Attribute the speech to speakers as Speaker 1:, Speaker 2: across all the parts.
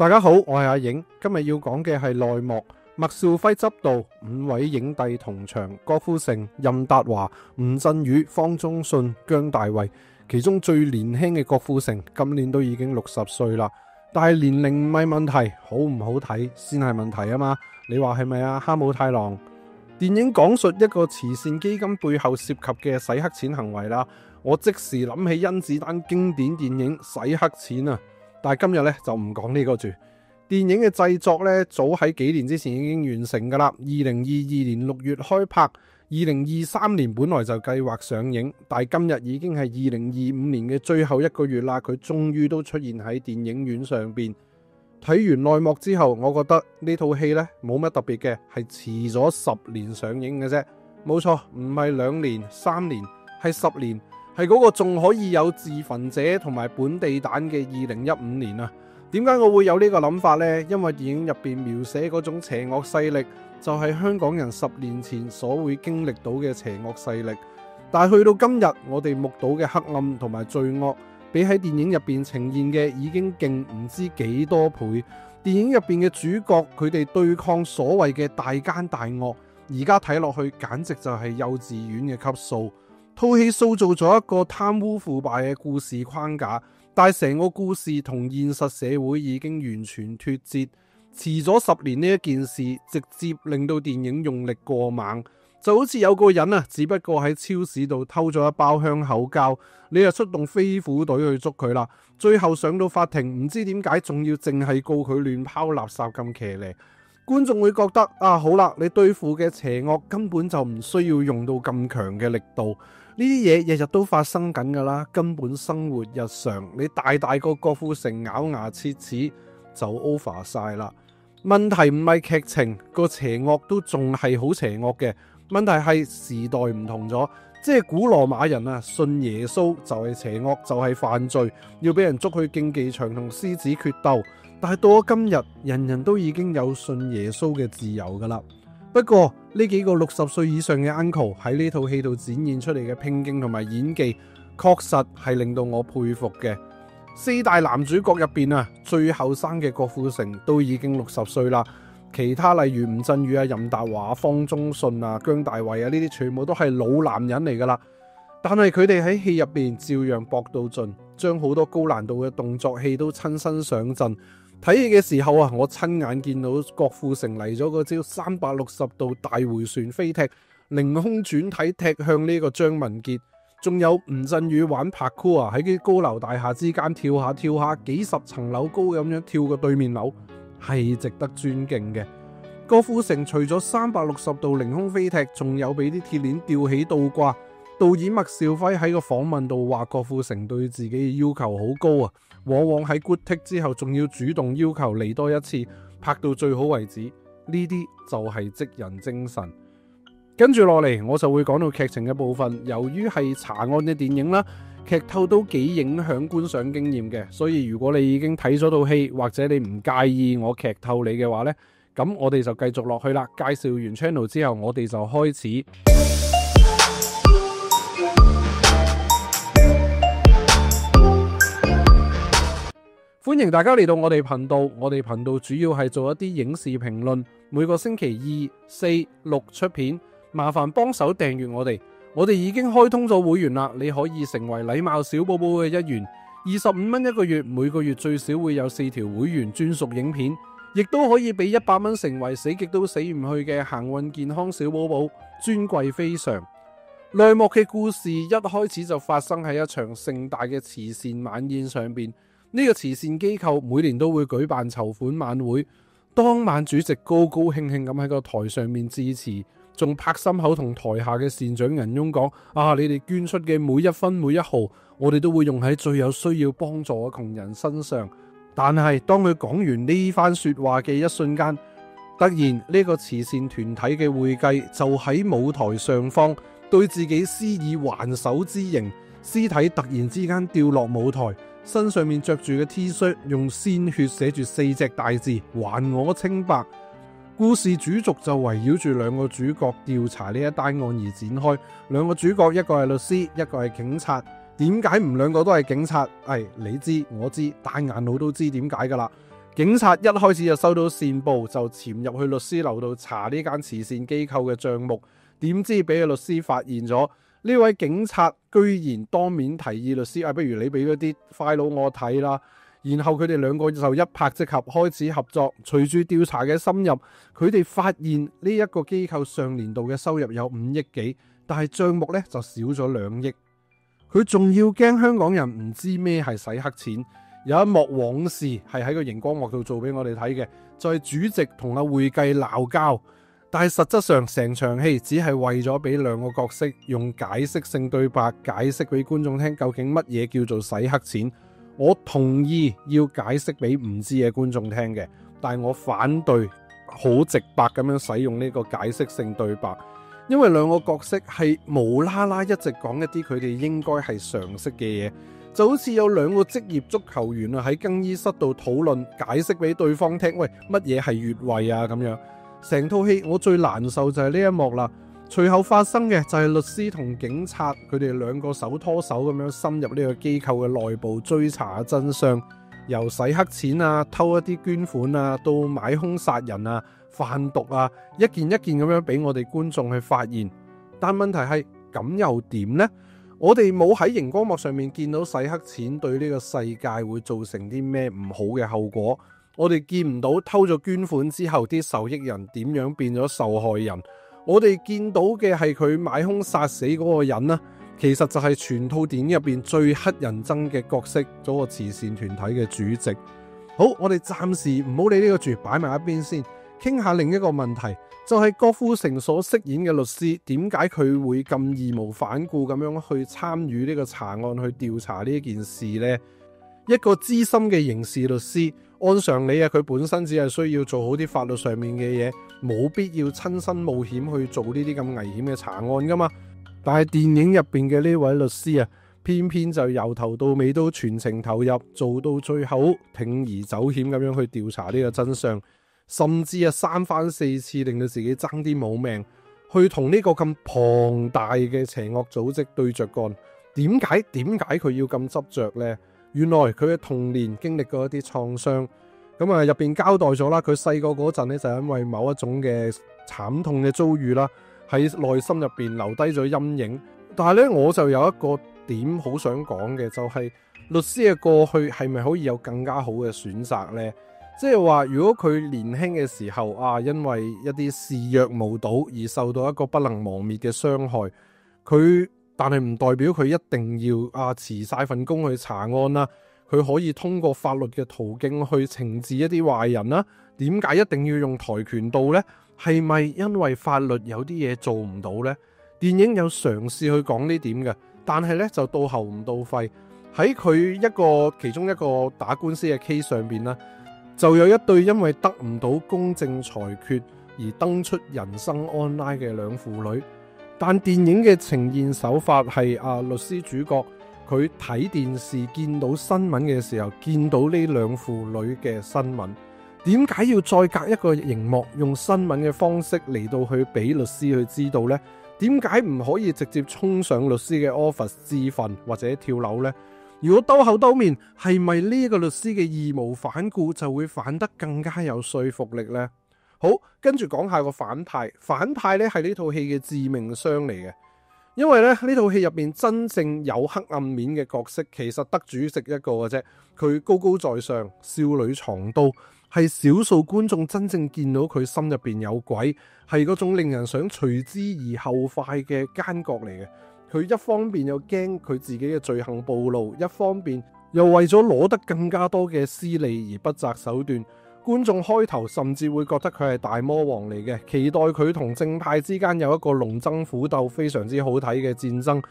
Speaker 1: 大家好，我係阿影，今日要講嘅係內幕。麥兆輝執導，5位影帝同場，郭富城、任達華、吳鎮宇、方中信、姜大衛。其中最年輕嘅郭富城今年都已經60歲啦，但係年齡唔係問題，好唔好睇先係問題啊嘛？你話係咪啊？哈姆太郎電影講述一個慈善基金背後涉及嘅洗黑錢行為啦，我即時諗起甄子丹經典電影《洗黑錢》啊！但係今日咧就唔講呢個住。電影嘅製作咧早喺幾年之前已經完成噶啦，2022年6月開拍，2023年本來就計劃上映，但係今日已經係2025年嘅最後一個月啦，佢終於都出現喺電影院上邊。睇完內幕之後，我覺得呢套戲咧冇乜特別嘅，係遲咗10年上映嘅啫。冇錯，唔係2年、3年，係10年。係嗰個仲可以有自焚者同埋本地彈嘅2015年啊！點解我會有呢個諗法呢？因為電影入邊描寫嗰種邪惡勢力，就係香港人10年前所會經歷到嘅邪惡勢力。但係去到今日，我哋目睹嘅黑暗同埋罪惡，比喺電影入邊呈現嘅已經勁唔知幾多倍。電影入邊嘅主角，佢哋對抗所謂嘅大奸大惡，而家睇落去簡直就係幼稚園嘅級數。套戲塑造咗一個貪污腐敗嘅故事框架，但係成個故事同現實社會已經完全脫節。遲咗10年呢一件事，直接令到電影用力過猛，就好似有個人啊，只不過喺超市度偷咗一包香口膠，你就出動飛虎隊去捉佢啦。最後上到法庭，唔知點解仲要淨係告佢亂拋垃圾咁騎呢？觀眾會覺得啊，好啦，你對付嘅邪惡根本就唔需要用到咁強嘅力度。呢啲嘢日日都發生緊噶啦，根本生活日常。你大個郭富城咬牙切齒就 over 晒啦。問題唔係劇情，個邪惡都仲係好邪惡嘅。問題係時代唔同咗，即係古羅馬人啊，信耶穌就係邪惡，就係犯罪，要俾人捉去競技場同獅子決鬥。但係到咗今日，人人都已經有信耶穌嘅自由噶啦。不過呢幾個60歲以上嘅 uncle 喺呢套戲度展現出嚟嘅拼勁同埋演技，確實係令到我佩服嘅。4大男主角入邊啊，最後生嘅郭富城都已經60歲啦。其他例如吳鎮宇啊、任達華、方中信啊、姜大衛啊，呢啲全部都係老男人嚟噶啦。但係佢哋喺戲入邊照樣搏到盡，將好多高難度嘅動作戲都親身上陣。睇戲嘅時候啊，我親眼見到郭富城嚟咗個招360度大回旋飛踢，凌空轉體踢向呢個張文傑，仲有吳鎮宇玩拍酷啊，喺啲高樓大廈之間跳下跳下，幾十層樓高咁樣跳過對面樓，係值得尊敬嘅。郭富城除咗360度凌空飛踢，仲有俾啲鐵鏈吊起倒掛。導演麥兆輝喺個訪問度話，郭富城對自己嘅要求好高啊，往往喺 good take 之後仲要主動要求嚟多一次，拍到最好為止。呢啲就係職人精神。跟住落嚟，我就會講到劇情嘅部分。由於係查案嘅電影啦，劇透都幾影響觀賞經驗嘅，所以如果你已經睇咗套戲，或者你唔介意我劇透你嘅話呢，咁我哋就繼續落去啦。介紹完 channel 之後，我哋就開始。歡迎大家嚟到我哋頻道，我哋頻道主要係做一啲影視評論，每個星期2、4、6出片，麻煩幫手訂閱我哋。我哋已經開通咗會員啦，你可以成為禮貌小寶寶嘅一員，25蚊一個月，每個月最少會有4條會員專屬影片，亦都可以俾100蚊成為死極都死唔去嘅行運健康小寶寶，尊貴非常。內幕嘅故事一開始就發生喺一場盛大嘅慈善晚宴上邊。呢個慈善機構每年都會舉辦籌款晚會，當晚主席高高興興咁喺個台上面致辭，仲拍心口同台下嘅善長仁翁講：啊，你哋捐出嘅每一分每一毫，我哋都會用喺最有需要幫助嘅窮人身上。但係當佢講完呢番說話嘅一瞬間，突然呢個慈善團體嘅會計就喺舞台上方對自己施以還手之刑，屍體突然之間掉落舞台。身上面着住嘅 T 恤用鮮血寫住4隻大字：還我清白。故事主軸就圍繞住2個主角調查呢一單案而展開。2個主角，一個係律師，一個係警察。點解唔2個都係警察？你知我知，大眼佬都知點解噶啦。警察一開始就收到線報，就潛入去律師樓度查呢間慈善機構嘅賬目，點知俾個律師發現咗。呢位警察居然當面提議律師，不如你俾嗰啲 file 我睇啦。然後佢哋兩個就一拍即合，開始合作。隨住調查嘅深入，佢哋發現呢一個機構上年度嘅收入有5億幾，但係賬目呢就少咗2億。佢仲要驚香港人唔知咩係洗黑錢。有一幕往事係喺個熒光幕度做俾我哋睇嘅，就係主席同阿會計鬧交，但係實質上成場戲只係為咗俾兩個角色用解釋性對白解釋俾觀眾聽究竟乜嘢叫做洗黑錢。我同意要解釋俾唔知嘅觀眾聽嘅，但係我反對好直白咁樣使用呢個解釋性對白，因為兩個角色係無啦啦一直講一啲佢哋應該係常識嘅嘢，就好似有兩個職業足球員啊喺更衣室度討論解釋俾對方聽，喂，乜嘢係越位啊咁樣。成套戲我最難受就係呢一幕啦。隨後發生嘅就係律師同警察佢哋兩個手拖手咁樣深入呢個機構嘅內部追查真相，由洗黑錢啊、偷一啲捐款啊，到買兇殺人啊、販毒啊，一件一件咁樣俾我哋觀眾去發現。但問題係咁又點呢？我哋冇喺熒光幕上面見到洗黑錢對呢個世界會造成啲咩唔好嘅後果，我哋見唔到偷咗捐款之後啲受益人點樣變咗受害人。我哋見到嘅係佢買兇殺死嗰個人啦，其實就係全套電影入邊最乞人憎嘅角色，嗰個慈善團體嘅主席。好，我哋暫時唔好理呢個住，擺埋一邊先，傾下另一個問題，就係郭富城所飾演嘅律師，點解佢會咁義無反顧咁樣去參與呢個查案去調查呢件事呢？一個資深嘅刑事律師，按常理佢本身只係需要做好啲法律上面嘅嘢，冇必要親身冒險去做呢啲咁危險嘅查案噶嘛。但係電影入邊嘅呢位律師偏偏就由頭到尾都全程投入，做到最後鋌而走險咁樣去調查呢個真相，甚至3番4次令到自己爭啲冇命，去同呢個咁龐大嘅邪惡組織對着幹。點解佢要咁執着呢？原來佢嘅童年經歷過一啲創傷，咁入邊交代咗啦，佢細個嗰陣咧就因為某一種嘅慘痛嘅遭遇啦，喺內心入邊留低咗陰影。但係咧，我就有一個點好想講嘅，就係律師嘅過去係咪可以有更加好嘅選擇呢？即係話，如果佢年輕嘅時候因為一啲視若無睹而受到一個不能磨滅嘅傷害，但係唔代表佢一定要辭晒份工去查案啦。佢可以通過法律嘅途徑去懲治一啲壞人啦。點解一定要用跆拳道呢？係咪因為法律有啲嘢做唔到呢？電影有嘗試去講呢點嘅，但係呢就到喉唔到肺。喺佢其中一個打官司嘅 case 上邊呢，就有一對因為得唔到公正裁決而登出人生 online 嘅兩父女。但電影嘅呈現手法係律師主角佢睇電視見到新聞嘅時候，見到呢兩父女嘅新聞，點解要再隔一個熒幕用新聞嘅方式嚟到去俾律師去知道呢？點解唔可以直接衝上律師嘅 office 自焚或者跳樓呢？如果兜口兜面，係咪呢個律師嘅義無反顧就會反得更加有說服力呢？好，跟住講下個反派。反派咧係呢套戲嘅致命傷嚟嘅，因為咧呢套戲入邊真正有黑暗面嘅角色，其實得主席一個嘅啫。佢高高在上，少女藏刀，係少數觀眾真正見到佢心入邊有鬼，係嗰種令人想隨之而後快嘅奸角嚟嘅。佢一方面又驚佢自己嘅罪行暴露，一方面又為咗攞得更加多嘅私利而不擇手段。觀眾開頭甚至會覺得佢係大魔王嚟嘅，期待佢同正派之間有一個龍爭虎鬥非常之好睇嘅戰爭。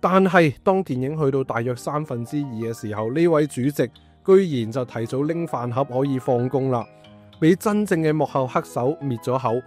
Speaker 1: 但係當電影去到大約2/3嘅時候，呢位主席居然就提早拎飯盒可以放工啦，俾真正嘅幕後黑手滅咗口。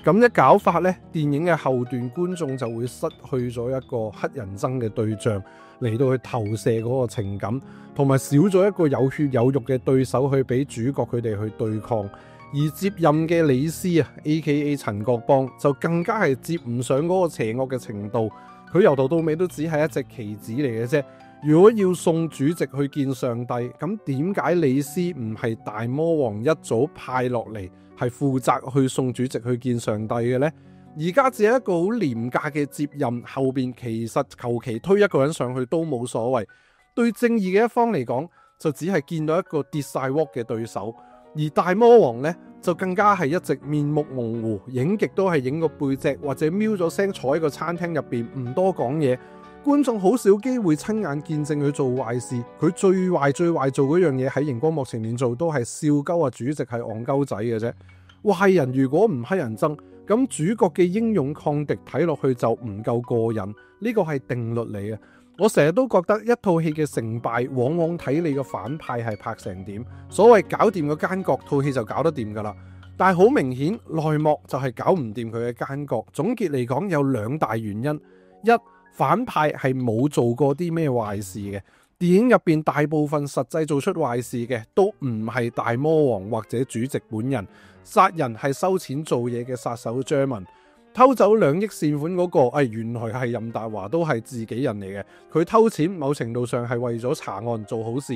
Speaker 1: 咁一搞法呢，電影嘅後段觀眾就會失去咗一個黑人憎嘅對象嚟到去投射嗰個情感，同埋少咗一個有血有肉嘅對手去俾主角佢哋去對抗。而接任嘅李斯AKA 陳國邦就更加係接唔上嗰個邪惡嘅程度。佢由頭到尾都只係一隻棋子嚟嘅啫，如果要送主席去見上帝，咁點解李斯唔係大魔王一早派落嚟，係負責去送主席去見上帝嘅呢？而家只係一個好廉價嘅接任，後邊其實求其推一個人上去都冇所謂。對正義嘅一方嚟講，就只係見到一個跌晒鑊嘅對手，而大魔王呢，就更加係一直面目模糊，影極都係影個背脊或者瞄咗聲坐喺個餐廳入邊唔多講嘢。觀眾好少機會親眼見證佢做壞事，佢最壞做嗰樣嘢喺熒光幕前面做都係笑鳩主席係戇鳩仔嘅啫。壞人如果唔乞人憎，咁主角嘅英勇抗敵睇落去就唔夠過癮，呢個係定律嚟嘅。我成日都覺得一套戲嘅成敗往往睇你個反派係拍成點，所謂搞掂個奸角，套戲就搞得掂噶啦。但係好明顯內幕就係搞唔掂佢嘅奸角。總結嚟講有兩大原因：一，反派係冇做過啲咩壞事嘅，電影入邊大部分實際做出壞事嘅都唔係大魔王或者主席本人，殺人係收錢做嘢嘅殺手張文。偷走2億善款嗰個，原來係任達華，都係自己人嚟嘅。佢偷錢某程度上係為咗查案做好事。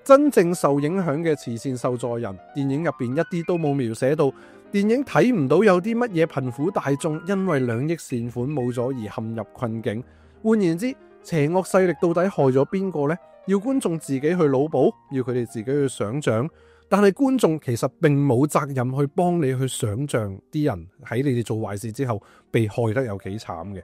Speaker 1: 真正受影響嘅慈善受助人，電影入邊一啲都冇描寫到。電影睇唔到有啲乜嘢貧苦大眾因為2億善款冇咗而陷入困境。換言之，邪惡勢力到底害咗邊個呢？要觀眾自己去腦補，要佢哋自己去想象。但係觀眾其實並冇責任去幫你去想象啲人喺你哋做壞事之後被害得有幾慘嘅。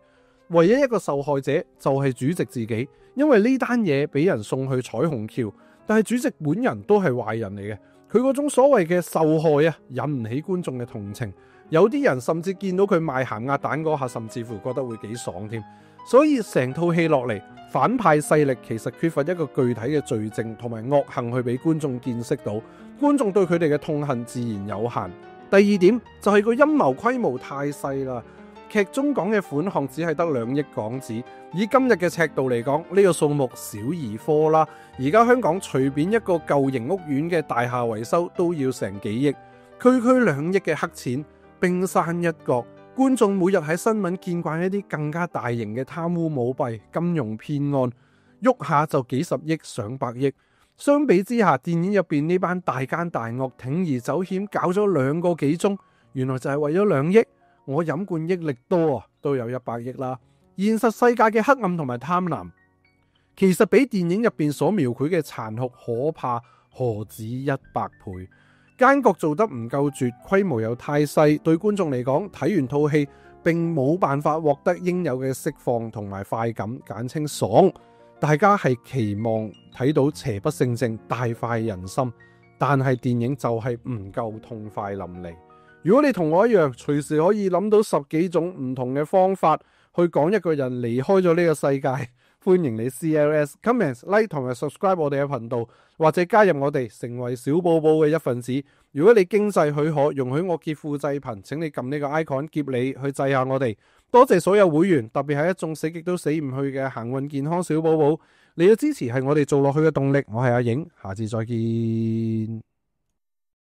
Speaker 1: 唯一一個受害者就係主席自己，因為呢單嘢俾人送去彩虹橋，但係主席本人都係壞人嚟嘅。佢嗰種所謂嘅受害啊，引唔起觀眾嘅同情。有啲人甚至見到佢賣鹹鴨蛋嗰下，甚至乎覺得會幾爽添。所以成套戲落嚟，反派勢力其實缺乏一個具體嘅罪證同埋惡行去俾觀眾見識到，觀眾對佢哋嘅痛恨自然有限。第二點就係個陰謀規模太細啦，劇中講嘅款項只係得2億港紙，以今日嘅尺度嚟講，呢個數目小兒科啦。而家香港隨便一個舊型屋苑嘅大廈維修都要成幾億，區2億嘅黑錢冰山一角。觀眾每日喺新聞見慣一啲更加大型嘅貪污舞弊、金融騙案，喐下就幾十億、上百億。相比之下，電影入邊呢班大奸大惡鋌而走險，搞咗2個幾鐘，原來就係為咗2億。我飲罐益力多啊，都有100億啦。現實世界嘅黑暗同埋貪婪，其實比電影入邊所描繪嘅殘酷可怕何止100倍。奸角做得唔夠絕，規模又太細，對觀眾嚟講睇完套戲並冇辦法獲得應有嘅釋放同埋快感，簡稱爽。大家係期望睇到邪不勝正，大快人心，但係電影就係唔夠痛快淋漓。如果你同我一樣，隨時可以諗到10幾種唔同嘅方法去講一個人離開咗呢個世界，歡迎你 CLS comments like 同埋 subscribe 我哋嘅頻道，或者加入我哋成為小寶寶嘅一份子。如果你經濟許可，容許我劫富濟貧，請你撳呢個 icon 劫你去濟下我哋。多謝所有會員，特別係一眾死極都死唔去嘅行運健康小寶寶，你嘅支持係我哋做落去嘅動力。我係阿影，下次再見。